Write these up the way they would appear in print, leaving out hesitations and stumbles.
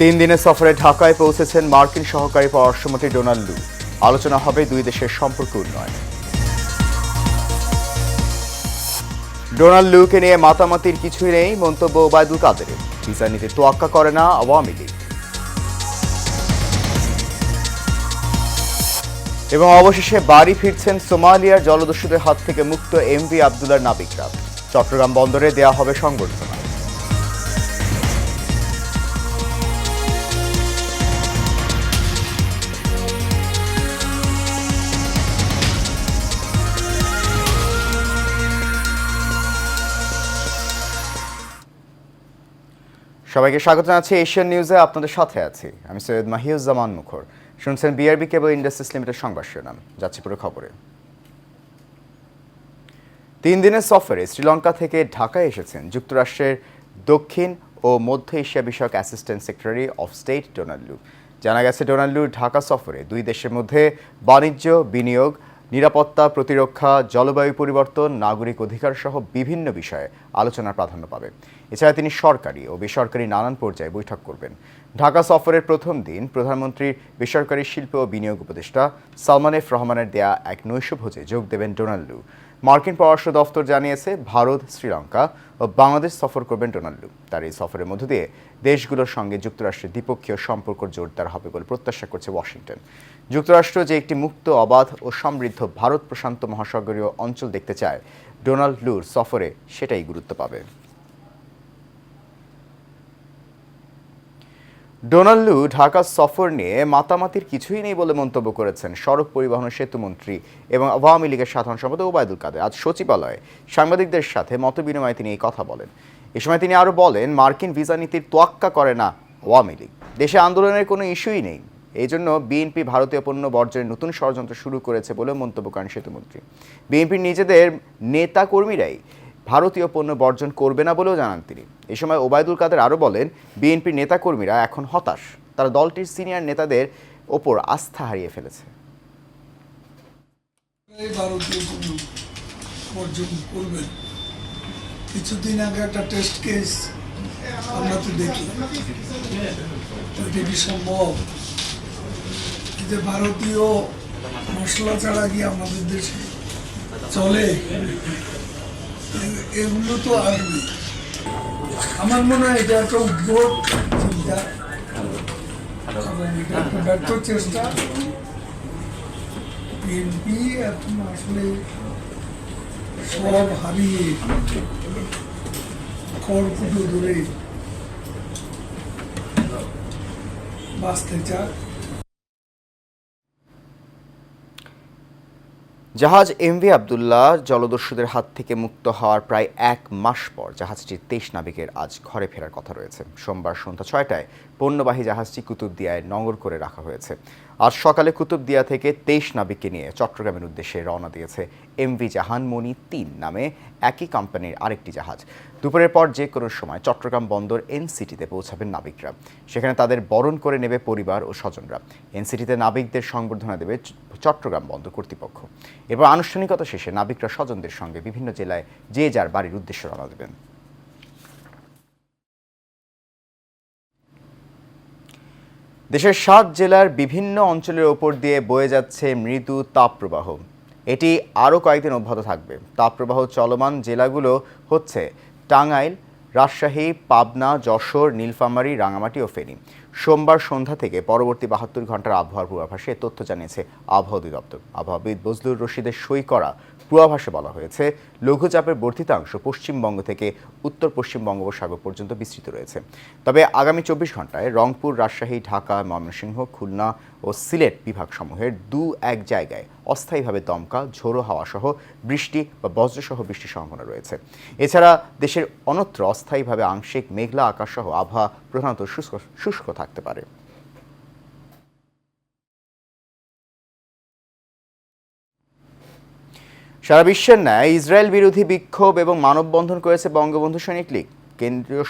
তিন দিনের সফরে ঢাকায় পৌঁছেছেন মার্কিন সহকারী পররাষ্ট্রমন্ত্রী ডোনাল্ড লু। আলোচনা হবে দুই দেশের সম্পর্ক উন্নয়ন। ডোনাল্ড লুকে নিয়ে মাতামাতির কিছুই নেই মন্তব্য ওবায়দুল কাদেরের। ভিসা নিতে তোয়াক্কা করে না আওয়ামী লীগ। এবং অবশেষে বাড়ি ফিরছেন সোমালিয়ার জলদস্যুদের হাত থেকে মুক্ত এমভি আবদুল্লাহর নাবিকরা। চট্টগ্রাম বন্দরে দেয়া হবে সংবর্ধনা। সবাইকে স্বাগত জানাচ্ছি এশিয়ান নিউজে। আপনাদের সাথে আছি আমি সৈয়দ মাহিউজ্জামান মুখর। শুনছেন বিআরবি কেবল ইন্ডাস্ট্রিজ লিমিটেড সংবাদ শিরোনাম। যাচ্ছি পুরো খবরে। 3 দিনের সফরে শ্রীলঙ্কা থেকে ঢাকায় এসেছেন যুক্তরাষ্ট্রের দক্ষিণ ও মধ্য এশিয়া বিষয়ক assistant secretary of state Donald লু। জানা গেছে ডোনাল্ড লুর ঢাকা সফরে দুই দেশের মধ্যে বাণিজ্য, বিনিয়োগ, নিরাপত্তা, প্রতিরক্ষা, জলবায়ু পরিবর্তন, নাগরিক অধিকার সহ বিভিন্ন বিষয়ে আলোচনার প্রাধান্য পাবে। এছাড়া তিনি সরকারি ও বেসরকারি নানান পর্যায়ে বৈঠক করবেন। ঢাকা সফরের প্রথম দিন প্রধানমন্ত্রীর বেসরকারি শিল্প ও বিনিয়োগ উপদেষ্টা সালমান এফ রহমানের দেয়া এক নৈশভোজে যোগ দেবেন ডোনাল্ড লু। মার্কিন পররাষ্ট্র দফতর জানিয়েছে ভারত, শ্রীলঙ্কা ও বাংলাদেশ সফর করবেন ডোনাল্ড লু। তার এই সফরের মধ্য দিয়ে দেশগুলোর সঙ্গে যুক্তরাষ্ট্রের দ্বিপক্ষীয় সম্পর্ক জোরদার হবে বলে প্রত্যাশা করছে ওয়াশিংটন। যুক্তরাষ্ট্র যে একটি মুক্ত, অবাধ ও সমৃদ্ধ ভারত প্রশান্ত মহাসাগরীয় অঞ্চল দেখতে চায়, ডোনাল্ড লুর সফরে সেটাই গুরুত্ব পাবে। ডোনাল্ড লু ঢাকা সফর নিয়ে মাতামাতির কিছুই নেই বলে মন্তব্য করেছেন সড়ক পরিবহন ও সেতুমন্ত্রী এবং আওয়ামী লীগের সাধারণ সম্পাদক ওবায়দুল কাদের। আজ সচিবালয়ে সাংবাদিকদের সাথে মতবিনিময়ে তিনি এই কথা বলেন। এ সময় তিনি আরও বলেন, মার্কিন ভিসা নীতির তোয়াক্কা করে না আওয়ামী লীগ। দেশে আন্দোলনের কোনো ইস্যুই নেই, এই জন্য বিএনপি ভারতীয় পণ্য বর্জনের নতুন ষড়যন্ত্র শুরু করেছে বলেও মন্তব্য করেন সেতুমন্ত্রী। বিএনপির নিজেদের নেতা কর্মীরাই ভারতীয় পণ্য বর্জন করবে না বলেও জানান তিনি। এ সময় ওবায়দুল কাদের আরও বলেন, বিএনপির নেতাকর্মীরা এখন হতাশ। তারা দলটির সিনিয়র নেতাদের ওপর আস্থা হারিয়ে ফেলেছে। ভারতীয় পণ্য বর্জন করবেন। কিছুদিন আগে একটা টেস্ট কেস আমরা তো দেখি, এটা কি সম্ভব যে ভারতীয় মশলা ছাড়া কি আমাদের দেশে চলে? এগুলো তো আসবে। আমার মনে হয় এটা একটা উদ্ভট চিন্তা এবং এটা একটা ব্যর্থ চেষ্টা। বিএনপি এখন আসলে সব হারিয়ে খড়কুটো ধরে বাঁচতে চায়। জাহাজ এমভি আবদুল্লাহ জলদস্যুদের হাত থেকে মুক্ত হওয়ার প্রায় 1 মাস পর জাহাজটির 23 নাবিকের আজ ঘরে ফেরার কথা রয়েছে। সোমবার সন্ধ্যা 6টায় পণ্যবাহী জাহাজটি কুতুবদিয়ায় নোঙর করে রাখা হয়েছে। আজ সকালে কুতুবদিয়া থেকে 23 নাবিককে নিয়ে চট্টগ্রামের উদ্দেশ্যে রওনা দিয়েছে এমভি জাহানমণি 3 নামে একই কোম্পানির আরেকটি জাহাজ। দুপুরের পর যে কোনো সময় চট্টগ্রাম বন্দর এনসিটিতে পৌঁছাবেন নাবিকরা। সেখানে তাদের বরণ করে নেবে পরিবার ও স্বজনরা। এনসিটিতে নাবিকদের সংবর্ধনা দেবে চট্টগ্রাম বন্দর কর্তৃপক্ষ। এরপর আনুষ্ঠানিকতা শেষে নাবিকরা স্বজনদের সঙ্গে বিভিন্ন জেলায় যে যার বাড়ির উদ্দেশ্যে রওনা দেবেন। দেশের 7 জেলার বিভিন্ন অঞ্চলের ওপর দিয়ে বয়ে যাচ্ছে মৃদু তাপপ্রবাহ। এটি আরও কয়েকদিন অব্যাহত থাকবে। তাপপ্রবাহ চলমান জেলাগুলো হচ্ছে টাঙ্গাইল, রাজশাহী, পাবনা, যশোর, নীলফামারী, রাঙামাটি ও ফেনী। সোমবার সন্ধ্যা থেকে পরবর্তী 72 ঘন্টার আবহাওয়ার পূর্বাভাসে তথ্য জানিয়েছে আবহাওয়া অধিদপ্তর। আবহাওয়াবিদ বজলুর রশিদের সই করা পূর্বাভাসে বলা হয়েছে, লঘুচাপের বর্ধিতাংশ পশ্চিমবঙ্গ থেকে উত্তর পশ্চিম বঙ্গোপসাগর পর্যন্ত বিস্তৃত রয়েছে। তবে আগামী 24 ঘন্টায় রংপুর, রাজশাহী, ঢাকা, ময়মনসিংহ, খুলনা ও সিলেট বিভাগসমূহের 2-1 জায়গায় অস্থায়ীভাবে দমকা, ঝোড়ো হাওয়া সহ বৃষ্টি বা বজ্রসহ বৃষ্টির সম্ভাবনা রয়েছে। এছাড়া দেশের অন্যত্র অস্থায়ীভাবে আংশিক মেঘলা আকাশ সহ আবহাওয়া প্রধানত শুষ্ক থাকতে পারে। সারা বিশ্বের ন্যায় ইসরায়েল বিরোধী বিক্ষোভ এবং মানববন্ধন করেছে বঙ্গবন্ধু সৈনিক লীগ।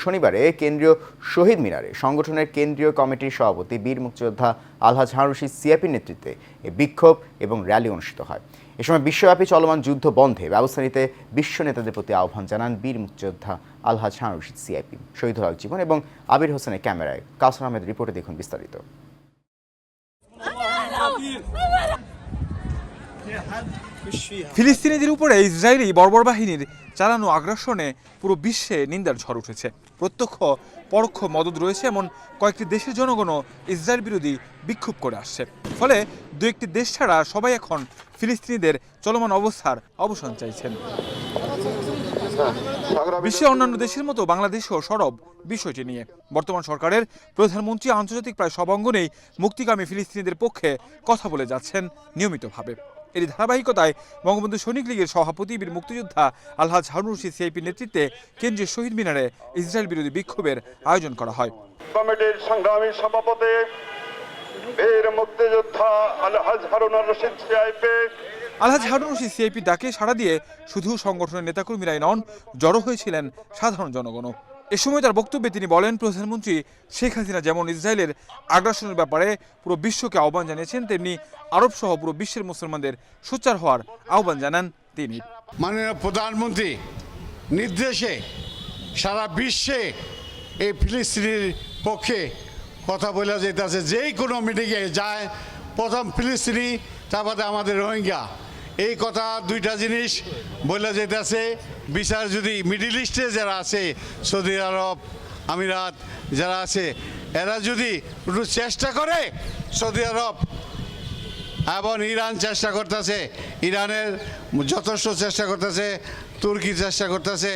শনিবারে কেন্দ্রীয় শহীদ মিনারে সংগঠনের কেন্দ্রীয় কমিটির সভাপতি বীর মুক্তিযোদ্ধা আলহাজ হারুন রশিদ সিয়াপির নেতৃত্বে এই বিক্ষোভ এবং র্যালি অনুষ্ঠিত হয়। এ সময় বিশ্বব্যাপী চলমান যুদ্ধ বন্ধে ব্যবস্থা নিতে বিশ্ব নেতাদের প্রতি আহ্বান জানান বীর মুক্তিযোদ্ধা আলহাজ হারুন রশিদ সিআইপি। শহীদুল হক জীবন এবং আবির হোসেনের ক্যামেরায় কাউসার আহমেদ রিপোর্টে দেখুন বিস্তারিত। ফিলিস্তিনিদের উপরে ইসরায়েলি বর্বর বাহিনীর চালানো আগ্রাসনে পুরো বিশ্বে নিন্দার ঝড় উঠেছে। প্রত্যক্ষ পরোক্ষ মদদ রয়েছে এমন কয়েকটি দেশের জনগণও ইসরায়েল বিরোধী বিক্ষোভ করে আসছে। ফলে দু একটি দেশ ছাড়া সবাই এখন ফিলিস্তিনিদের চলমান অবস্থার অবসান চাইছেন। বিশ্বের অন্যান্য দেশের মতো বাংলাদেশও সরব বিষয়টি নিয়ে। বর্তমান সরকারের প্রধানমন্ত্রী আন্তর্জাতিক প্রায় সব অঙ্গনেই মুক্তিকামী ফিলিস্তিনিদের পক্ষে কথা বলে যাচ্ছেন নিয়মিতভাবে। এর ধারাবাহিকতায় বঙ্গবন্ধু সৈনিক লীগের সভাপতি বীর মুক্তিযোদ্ধা আলহাজ হারুন রশিদ সিআইপির নেতৃত্বে কেন্দ্রীয় শহীদ মিনারে ইসরায়েল বিরোধী বিক্ষোভের আয়োজন করা হয়। কমিটির সংগ্রামী সভাপতি বীর মুক্তিযোদ্ধা আলহাজ হারুন রশিদ সিআইপি আলহাজ হারুন রশিদ সিআইপির ডাকে সাড়া দিয়ে শুধু সংগঠনের নেতাকর্মীরাই নন, জড়ো হয়েছিলেন সাধারণ জনগণও। এ সময় তার বক্তব্যে তিনি বলেন, প্রধানমন্ত্রী শেখ হাসিনা যেমন ইসরায়েলের আগ্রাসনের ব্যাপারে পুরো বিশ্বকে আহ্বান জানিয়েছেন, তেমনি আরব সহ পুরো বিশ্বের মুসলমানদের সোচ্চার হওয়ার আহ্বান জানান তিনি। মাননীয় প্রধানমন্ত্রী নির্দেশে সারা বিশ্বে এই ফিলিস্তিনির পক্ষে কথা বলা যেতেছে। যেই কোনো মিটিংয়ে যায় প্রথম ফিলিস্তিনি, তারপরে আমাদের রোহিঙ্গা, এই কথা দুইটা জিনিস বলা যেতেছে। বিচার যদি মিডল ইস্টে যারা আছে, সৌদি আরব, আমিরাত যারা আছে, এরা যদি একটু চেষ্টা করে, সৌদি আরব এবং ইরান চেষ্টা করতেছে, ইরানের যথেষ্ট চেষ্টা করতেছে, তুর্কি চেষ্টা করতেছে,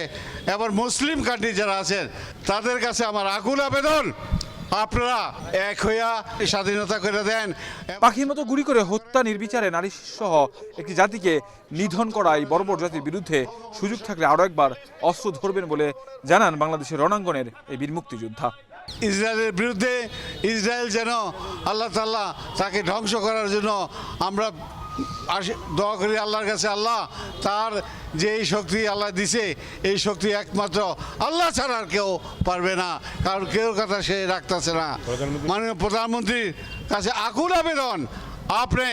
এবার মুসলিম কান্ট্রি যারা আছেন তাদের কাছে আমার আকুল আবেদন, আপনারা এক হইয়া স্বাধীনতা করে দেন। পাখির মতো গুলি করে হত্যা, নির্বিচারে নারী সহ একটি জাতিকে নিধন করা এই বর্বর জাতির বিরুদ্ধে সুযোগ থাকলে আরও একবার অস্ত্র ধরবেন বলে জানান বাংলাদেশের রণাঙ্গনের এই বীর মুক্তিযোদ্ধা। ইসরায়েলের বিরুদ্ধে ইসরায়েল যেন আল্লাহ তাআলা তাকে ধ্বংস করার জন্য আমরা দোয়া করি আল্লাহর কাছে। আল্লাহ তার যে এই শক্তি আল্লাহ দিছে, এই শক্তি একমাত্র আল্লাহ ছাড়া আর কেউ পারবে না, কারণ কেউ কথা সে রাখতেছে না। মাননীয় প্রধানমন্ত্রীর কাছে আকুল আবেদন, আপনি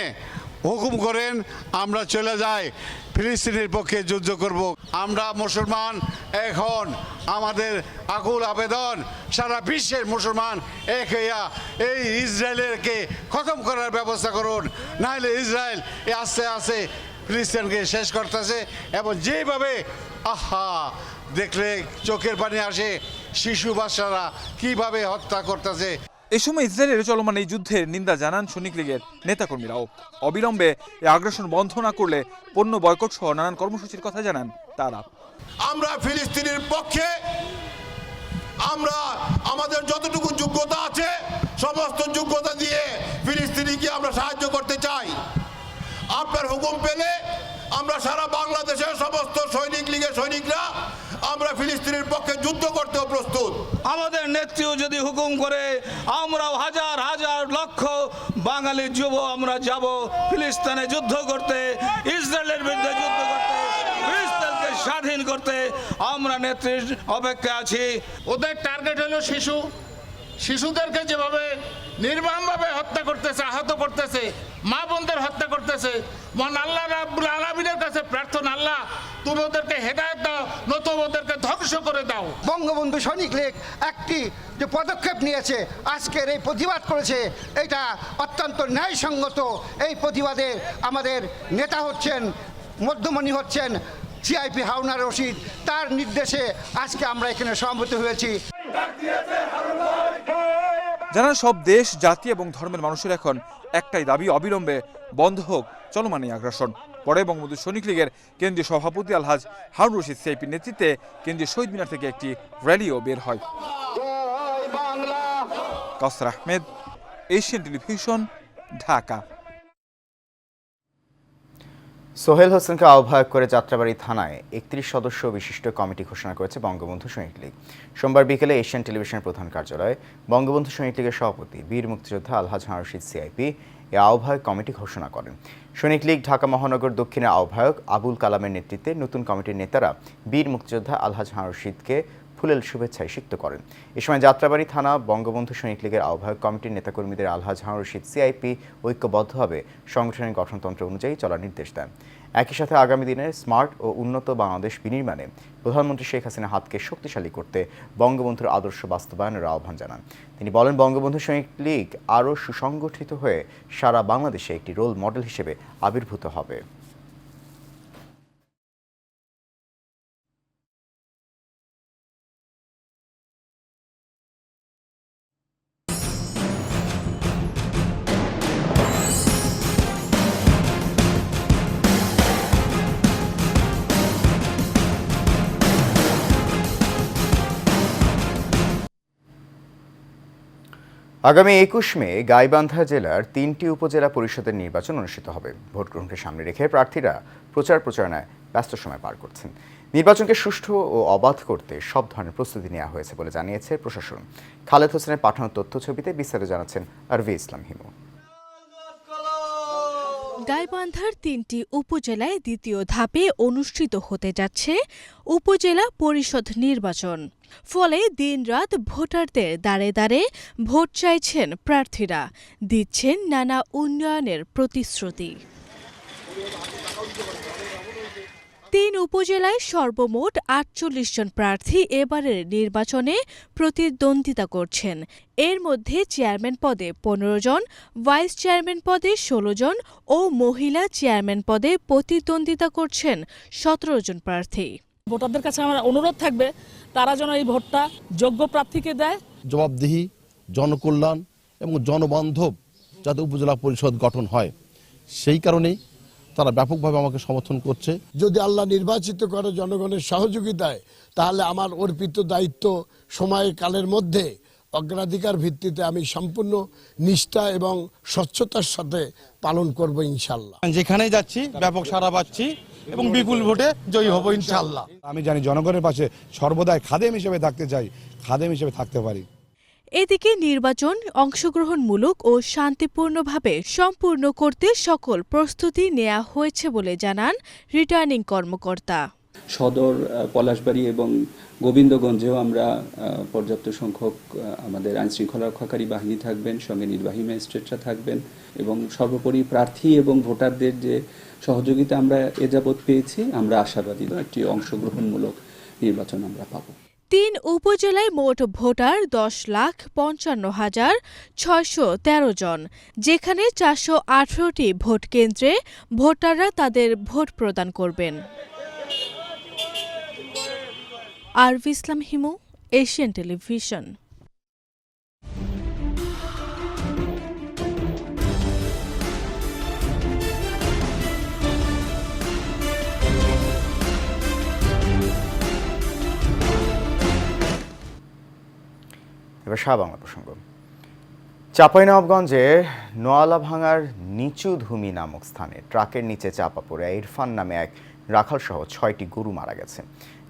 হুকুম করেন, আমরা চলে যাই, ফিলিস্তিনের পক্ষে যুদ্ধ করব। আমরা মুসলমান, এখন আমাদের আকুল আবেদন সারা বিশ্বের মুসলমান এক হইয়া এই ইসরায়েলকে খতম করার ব্যবস্থা করুন, নাহলে ইসরায়েল আস্তে আস্তে ফিলিস্তিনকে শেষ করতেছে। এবং যেভাবে দেখলে চোখের পানি আসে, শিশু বাচ্চারা কিভাবে হত্যা করতেছে। এ সময় ইসরায়েলের চলমান এই যুদ্ধের নিন্দা জানান সৈনিক লীগের নেতাকর্মীরাও। অবিলম্বে এই আগ্রাসন বন্ধ না করলে পণ্য বয়কট সহ নানান কর্মসূচির কথা জানান তারা। আমরা ফিলিস্তিনের পক্ষে, আমরা আমাদের যতটুকু যোগ্যতা আছে সমস্ত যোগ্যতা দিয়ে ফিলিস্তিনিকে আমরা সাহায্য করতে চাই। আপনার হুকুম পেলে আমরা সারা বাংলাদেশের সমস্ত সৈনিক লীগের সৈনিকরা আমরা ফিলিস্তিনের পক্ষে যুদ্ধ করতেও প্রস্তুত। আমাদের নেত্রীও যদি হুকুম করে, আমরাও হাজার হাজার লক্ষ বাঙালি যুব আমরা যাব ফিলিস্তিনে যুদ্ধ করতে, ইসরায়েলের বিরুদ্ধে যুদ্ধ করতে, ফিলিস্তিনকে স্বাধীন করতে। আমরা নেত্রীর অপেক্ষা আছি। ওদের টার্গেট হলো শিশু, শিশুদেরকে যেভাবে নির্মমভাবে হত্যা করতেছে, আহত করতেছে, মা বোনদের হত্যা করতেছে। মহান আল্লাহ রাব্বুল আলামিনের কাছে প্রার্থনা, আল্লাহ তুমি ওদেরকে হেদায়েত দাও, নতুবা ওদেরকে ধ্বংস করে দাও। বঙ্গবন্ধু সৈনিক লীগ একটি যে পদক্ষেপ নিয়েছে, আজকের এই প্রতিবাদ করেছে, এটা অত্যন্ত ন্যায়সঙ্গত। এই প্রতিবাদে আমাদের নেতা হচ্ছেন, মধ্যমণি হচ্ছেন সিআইপি হারুন রশিদ, তার নির্দেশে আজকে আমরা এখানে সমবেত হয়েছি। জানান সব দেশ, জাতি এবং ধর্মের মানুষের এখন একটাই দাবি, অবিলম্বে বন্ধ হোক চলমান এই আগ্রাসন। পরে বঙ্গবন্ধু সৈনিক লীগের কেন্দ্রীয় সভাপতি আলহাজ হারুন রশিদ সিআইপির নেতৃত্বে কেন্দ্রীয় শহীদ মিনার থেকে একটি র্যালিও বের হয়। কাউসার আহমেদ, এশিয়ান টেলিভিশন, ঢাকা। সোহেল হোসেনকে আহ্বায়ক করে যাত্রাবাড়ী থানায় 31 সদস্য বিশিষ্ট কমিটি ঘোষণা করেছে বঙ্গবন্ধু সৈনিক লীগ। সোমবার বিকেলে এশিয়ান টেলিভিশনের প্রধান কার্যালয়ে বঙ্গবন্ধু সৈনিক লীগের সভাপতি বীর মুক্তিযোদ্ধা আলহাজ হারুন রশিদ সিআইপি এ আহ্বায়ক কমিটি ঘোষণা করেন। সৈনিক লীগ ঢাকা মহানগর দক্ষিণের আহ্বায়ক আবুল কালামের নেতৃত্বে নতুন কমিটির নেতারা বীর মুক্তিযোদ্ধা আলহাজ হারুন রশিদকে ফুলেল শুভেচ্ছায় সিক্ত করেন। এ সময় যাত্রাবাড়ী থানা বঙ্গবন্ধু সৈনিক লীগের আহ্বায়ক কমিটির নেতাকর্মীদের আলহাজ হারুন রশিদ সিআইপি ঐক্যবদ্ধভাবে সংগঠনের গঠনতন্ত্র অনুযায়ী চলার নির্দেশ দেন। একই সাথে আগামী দিনের স্মার্ট ও উন্নত বাংলাদেশ বিনির্মাণে প্রধানমন্ত্রী শেখ হাসিনার হাতকে শক্তিশালী করতে বঙ্গবন্ধুর আদর্শ বাস্তবায়নের আহ্বান জানান। তিনি বলেন, বঙ্গবন্ধু সৈনিক লীগ আরও সুসংগঠিত হয়ে সারা বাংলাদেশে একটি রোল মডেল হিসেবে আবির্ভূত হবে। আগামী ২১ মে গাইবান্ধা জেলার ৩টি উপজেলা পরিষদের নির্বাচন অনুষ্ঠিত হবে। ভোট গ্রহণকে সামনে রেখে প্রার্থীরা প্রচারণায় ব্যস্ত সময় পার করছেন। নির্বাচনকে সুষ্ঠু ও অবাধ করতে সব ধরনের প্রস্তুতি নেওয়া হয়েছে বলে জানিয়েছে প্রশাসন। খালেদ হোসেনের পাঠানো তথ্য ছবিতে বিস্তারিত জানাচ্ছেন আরভি ইসলাম হিমু। গাইবান্ধার ৩টি উপজেলায় দ্বিতীয় ধাপে অনুষ্ঠিত হতে যাচ্ছে উপজেলা পরিষদ নির্বাচন। ফলে দিনরাত ভোটারদের দাঁড়ে দাঁড়ে ভোট চাইছেন প্রার্থীরা, দিচ্ছেন নানা উন্নয়নের প্রতিশ্রুতি। ৩ উপজেলায় সর্বমোট ৪৮ জন প্রার্থী এবারের নির্বাচনে প্রতিদ্বন্দ্বিতা করছেন। এর মধ্যে চেয়ারম্যান পদে ১৫ জন, ভাইস চেয়ারম্যান পদে ১৬ জন ও মহিলা চেয়ারম্যান পদে প্রতিদ্বন্দ্বিতা করছেন ১৭ জন প্রার্থী। ভোটারদের কাছে আমার অনুরোধ থাকবে, তারা যেন এই ভোটটা যোগ্য প্রার্থীকে দেয়। জবাবদিহি, জনকল্যাণ এবং জনবান্ধব যাতে উপজেলা পরিষদ গঠন হয়, সেই কারণেই তারা ব্যাপকভাবে আমাকে সমর্থন করছে। যদি আল্লাহ নির্বাচিত করে জনগণের সহযোগিতায়, তাহলে আমার অর্পিত দায়িত্ব সময়কালের মধ্যে অগ্রাধিকার ভিত্তিতে আমি সম্পূর্ণ নিষ্ঠা এবং স্বচ্ছতার সাথে পালন করব ইনশাল্লাহ। যেখানেই যাচ্ছি ব্যাপক সাড়া পাচ্ছি এবং বিপুল ভোটে জয়ী হব ইনশাল্লাহ। আমি জানি জনগণের পাশে সর্বদাই খাদেম হিসেবে থাকতে চাই, খাদেম হিসেবে থাকতে পারি। এদিকে নির্বাচন অংশগ্রহণমূলক ও শান্তিপূর্ণভাবে সম্পূর্ণ করতে সকল প্রস্তুতি নেওয়া হয়েছে বলে জানান রিটার্নিং কর্মকর্তা। সদর, পলাশবাড়ী এবং গোবিন্দগঞ্জেও আমরা পর্যাপ্ত সংখ্যক আমাদের আইনশৃঙ্খলা রক্ষাকারী বাহিনী থাকবেন, সঙ্গে নির্বাহী ম্যাজিস্ট্রেটরা থাকবেন এবং সর্বোপরি প্রার্থী এবং ভোটারদের যে সহযোগিতা আমরা এ যাবৎ পেয়েছি, আমরা আশাবাদী একটি অংশগ্রহণমূলক নির্বাচন আমরা পাব। ৩ উপজেলায় মোট ভোটার ১০,৫৫,৬১৩ জন, যেখানে ৪১৮টি ভোট কেন্দ্রে ভোটাররা তাদের ভোট প্রদান করবেন। আরভি ইসলাম হিমু, এশিয়ান টেলিভিশন। এবার বাংলা প্রসঙ্গ। চাঁপাইনবাবগঞ্জের নোয়ালাভাঙার নিচুধুমি নামক স্থানে ট্রাকের নিচে চাপা পড়ে ইরফান নামে এক রাখালসহ ৬টি গরু মারা গেছে।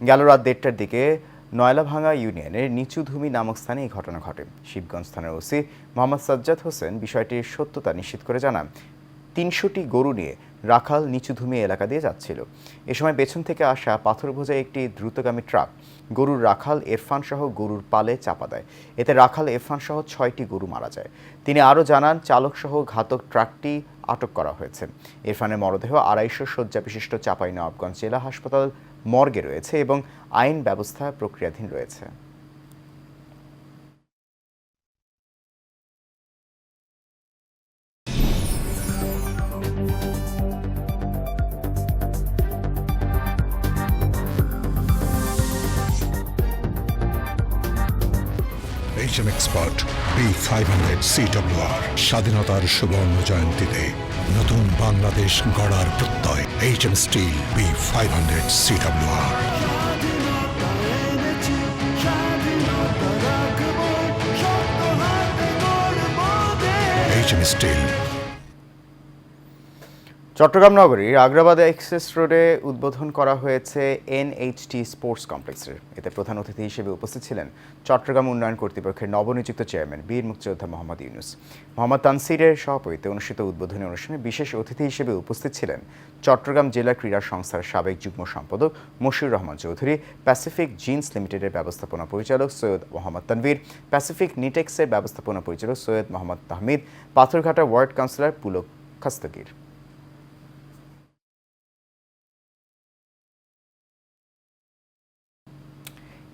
গেল রাত ১:৩০টার দিকে নয়লাভাঙা ইউনিয়নের নিচুধুমি নামক স্থানে এই ঘটনা ঘটে। শিবগঞ্জ থানার ওসি মোহাম্মদ সাজ্জাদ হোসেন বিষয়টির সত্যতা নিশ্চিত করে জানান, ৩০০টি গরু নিয়ে রাখাল নিচুধুমি এলাকা দিয়ে যাচ্ছিল। এ সময় পেছন থেকে আসা পাথর বোঝাই একটি দ্রুতগামী ট্রাক গরুর রাখাল ইরফান সহ গরুর পালে চাপা দেয়। এতে রাখাল ইরফান সহ ৬টি গরু মারা যায়। তিনি আরও জানান, চালক সহ ঘাতক ট্রাকটি আটক করা হয়েছে। ইরফানের মরদেহ ২৫০ শয্যা বিশিষ্ট চাঁপাইনবাবগঞ্জ জেলা হাসপাতাল মর্গে রয়েছে এবং আইন ব্যবস্থা প্রক্রিয়াধীন রয়েছে। HM Expert B500 CWR স্বাধীনতার সুবর্ণ জয়ন্তীতে নতুন বাংলাদেশ গড়ার প্রত্যয়। HM Steel B500 CWR। HM Steel। Chittagong নগরীর আগ্রাবাদে এক্সেস রোডে উদ্বোধন করা হয়েছে NHT স্পোর্টস কমপ্লেক্সের। এতে প্রধান অতিথি হিসেবে উপস্থিত ছিলেন চট্টগ্রাম উন্নয়ন কর্তৃপক্ষের নবনিযুক্ত চেয়ারম্যান বীর মুক্তিযোদ্ধা মোহাম্মদ ইউনুস। মোহাম্মদ তানসিরের সভাপতিত্বে অনুষ্ঠিত উদ্বোধনী অনুষ্ঠানে বিশেষ অতিথি হিসেবে উপস্থিত ছিলেন চট্টগ্রাম জেলা ক্রীড়া সংস্থার সাবেক যুগ্ম সম্পাদক মশিউর রহমান চৌধুরী, প্যাসিফিক জিন্স লিমিটেডের ব্যবস্থাপনা পরিচালক সৈয়দ মোহাম্মদ তানভীর, প্যাসিফিক নিটেক্সের ব্যবস্থাপনা পরিচালক সৈয়দ মোহাম্মদ তাহমিদ, পাথরঘাটা ওয়ার্ড কাউন্সিলর পুলক খাস্তগীর।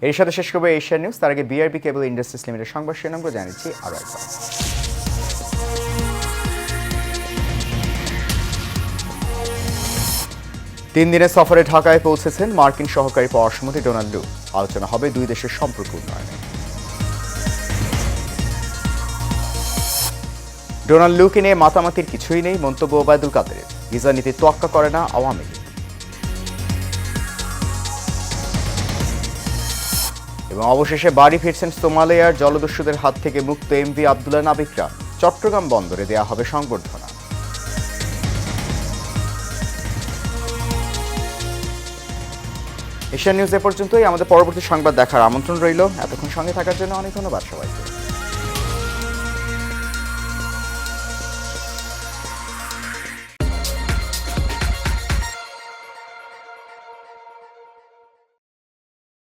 এর সাথে শেষ করবে এশিয়া নিউজ। তার আগে বিআরবি কেবল ইন্ডাস্ট্রিজ লিমিটেড সংবাদ শিরোনামগুলো জানাচ্ছি আরও একবার। 3 দিনের সফরে ঢাকায় পৌঁছেছেন মার্কিন সহকারী পররাষ্ট্রমন্ত্রী ডোনাল্ড লু। আলোচনা হবে দুই দেশের সম্পর্ক উন্নয়নে। ডোনাল্ড লুকে নিয়ে মাতামাতির কিছুই নেই মন্তব্য ওবায়দুল কাদেরের। ভিসা নীতি তোয়াক্কা করে না আওয়ামী লীগ। এবং অবশেষে বাড়ি ফিরছেন সোমালিয়ার জলদস্যুদের হাত থেকে মুক্ত এমভি আবদুল্লাহ নাবিকরা। চট্টগ্রাম বন্দরে দেয়া হবে সংবর্ধনা। এশিয়া নিউজ এ পর্যন্তই। আমাদের পরবর্তী সংবাদ দেখার আমন্ত্রণ রইল। এতক্ষণ সঙ্গে থাকার জন্য অনেক ধন্যবাদ সবাইকে।